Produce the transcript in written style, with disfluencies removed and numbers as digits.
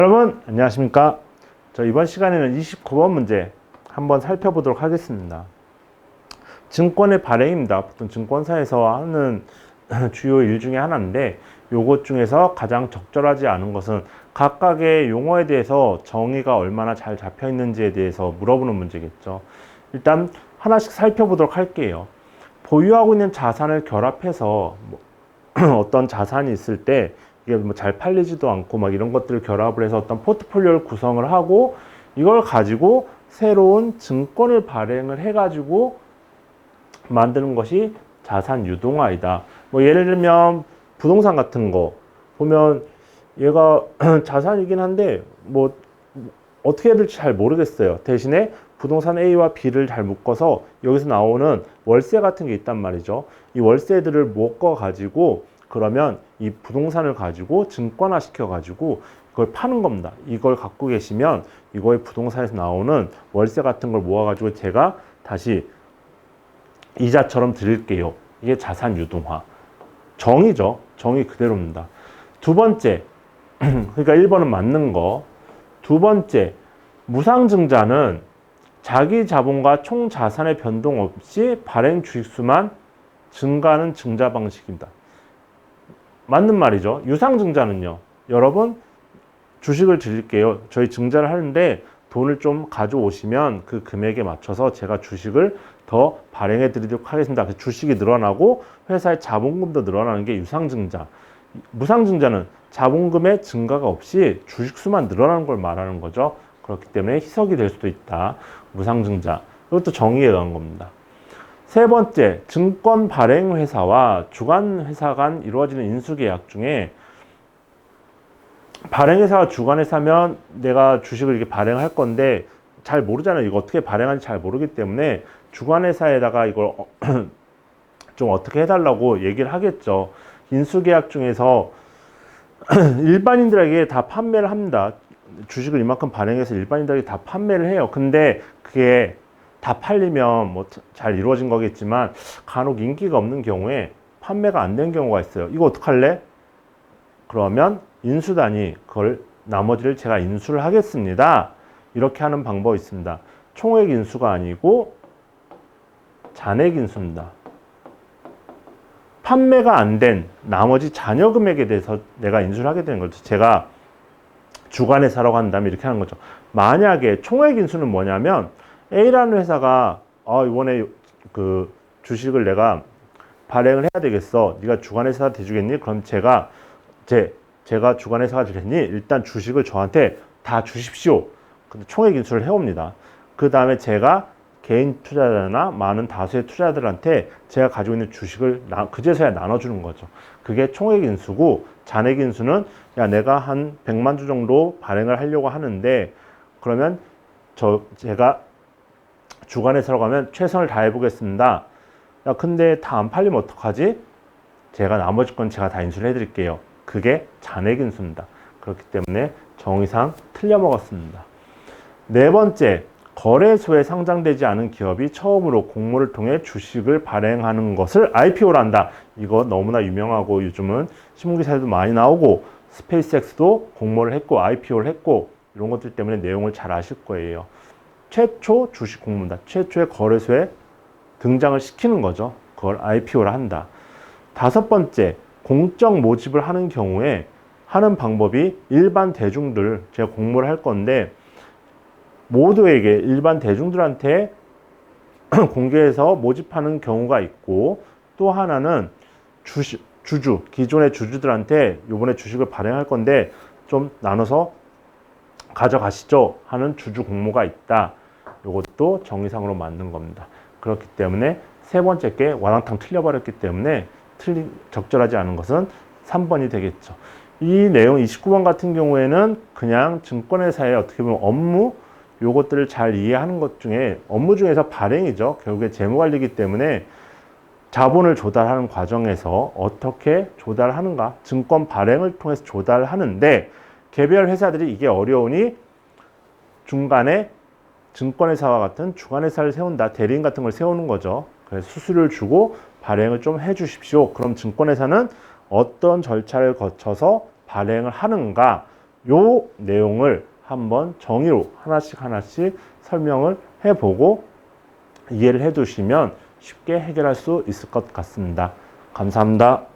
여러분 안녕하십니까. 이번 시간에는 29번 문제 한번 살펴보도록 하겠습니다. 증권의 발행입니다. 보통 증권사에서 하는 주요 일 중에 하나인데, 요것 중에서 가장 적절하지 않은 것은 각각의 용어에 대해서 정의가 얼마나 잘 잡혀 있는지에 대해서 물어보는 문제겠죠. 일단 하나씩 살펴보도록 할게요. 보유하고 있는 자산을 결합해서 어떤 자산이 있을 때 이게 잘 팔리지도 않고 막 이런 것들을 결합을 해서 어떤 포트폴리오를 구성을 하고, 이걸 가지고 새로운 증권을 발행을 해가지고 만드는 것이 자산 유동화이다. 예를 들면 부동산 같은 거 보면 얘가 자산이긴 한데 어떻게 해야 될지 잘 모르겠어요. 대신에 부동산 A와 B를 잘 묶어서 여기서 나오는 월세 같은 게 있단 말이죠. 이 월세들을 묶어 가지고 그러면 이 부동산을 가지고 증권화 시켜 가지고 그걸 파는 겁니다. 이걸 갖고 계시면 이거의 부동산에서 나오는 월세 같은 걸 모아 가지고 제가 다시 이자처럼 드릴게요. 이게 자산 유동화. 정의죠. 정의 그대로입니다. 두 번째, 그러니까 1번은 맞는 거. 두 번째, 무상증자는 자기 자본과 총 자산의 변동 없이 발행 주식수만 증가하는 증자 방식입니다. 맞는 말이죠. 유상증자는요, 여러분 주식을 드릴게요. 저희 증자를 하는데 돈을 좀 가져오시면 그 금액에 맞춰서 제가 주식을 더 발행해 드리도록 하겠습니다. 주식이 늘어나고 회사의 자본금도 늘어나는 게 유상증자. 무상증자는 자본금의 증가가 없이 주식수만 늘어나는 걸 말하는 거죠. 그렇기 때문에 희석이 될 수도 있다. 무상증자. 이것도 정의에 의한 겁니다. 세 번째, 증권 발행 회사와 주관 회사 간 이루어지는 인수 계약 중에 발행 회사와 주관 회사면 내가 주식을 이렇게 발행할 건데 잘 모르잖아요. 이거 어떻게 발행하는지 잘 모르기 때문에 주관 회사에다가 이걸 좀 어떻게 해달라고 얘기를 하겠죠. 인수 계약 중에서 일반인들에게 다 판매를 합니다. 주식을 이만큼 발행해서 일반인들에게 다 판매를 해요. 근데 그게 다 팔리면 잘 이루어진 거겠지만 간혹 인기가 없는 경우에 판매가 안 된 경우가 있어요. 이거 어떡할래? 그러면 인수단이 그걸 나머지를 제가 인수를 하겠습니다. 이렇게 하는 방법이 있습니다. 총액 인수가 아니고 잔액 인수입니다. 판매가 안 된 나머지 잔여 금액에 대해서 내가 인수를 하게 되는 거죠. 제가 주관회사라고 한다면 이렇게 하는 거죠. 만약에 총액 인수는 뭐냐면 A라는 회사가 이번에 그 주식을 내가 발행을 해야 되겠어. 네가 주관회사 돼주겠니? 그럼 제가 주관회사가 되겠니? 일단 주식을 저한테 다 주십시오. 근데 총액 인수를 해옵니다. 그 다음에 제가 개인 투자자나 많은 다수의 투자자들한테 제가 가지고 있는 주식을 그제서야 나눠주는 거죠. 그게 총액 인수고, 잔액 인수는 내가 한 100만 주 정도 발행을 하려고 하는데 그러면 제가 주관회사라고 하면 최선을 다해 보겠습니다. 근데 다 안 팔리면 어떡하지? 제가 나머지 건 제가 다 인수를 해드릴게요. 그게 잔액 인수입니다. 그렇기 때문에 정의상 틀려 먹었습니다. 네 번째, 거래소에 상장되지 않은 기업이 처음으로 공모를 통해 주식을 발행하는 것을 IPO로 한다. 이거 너무나 유명하고 요즘은 신문기사에도 많이 나오고 스페이스X도 공모를 했고 IPO를 했고 이런 것들 때문에 내용을 잘 아실 거예요. 최초 주식 공모다. 최초의 거래소에 등장을 시키는 거죠. 그걸 IPO를 한다. 다섯 번째, 공적 모집을 하는 경우에 하는 방법이 일반 대중들, 제가 공모를 할 건데 모두에게 일반 대중들한테 공개해서 모집하는 경우가 있고, 또 하나는 기존의 주주들한테 이번에 주식을 발행할 건데 좀 나눠서 가져가시죠 하는 주주 공모가 있다. 이것도 정의상으로 맞는 겁니다. 그렇기 때문에 세 번째 게 와당탕 틀려버렸기 때문에 적절하지 않은 것은 3번이 되겠죠. 이 내용 29번 같은 경우에는 그냥 증권회사의 어떻게 보면 업무, 요것들을 잘 이해하는 것 중에 업무 중에서 발행이죠. 결국에 재무관리이기 때문에 자본을 조달하는 과정에서 어떻게 조달하는가, 증권 발행을 통해서 조달하는데 개별 회사들이 이게 어려우니 중간에 증권회사와 같은 주관회사를 세운다. 대리인 같은 걸 세우는 거죠. 그래서 수수료를 주고 발행을 좀 해주십시오. 그럼 증권회사는 어떤 절차를 거쳐서 발행을 하는가, 요 내용을 한번 정의로 하나씩 설명을 해보고 이해를 해두시면 쉽게 해결할 수 있을 것 같습니다. 감사합니다.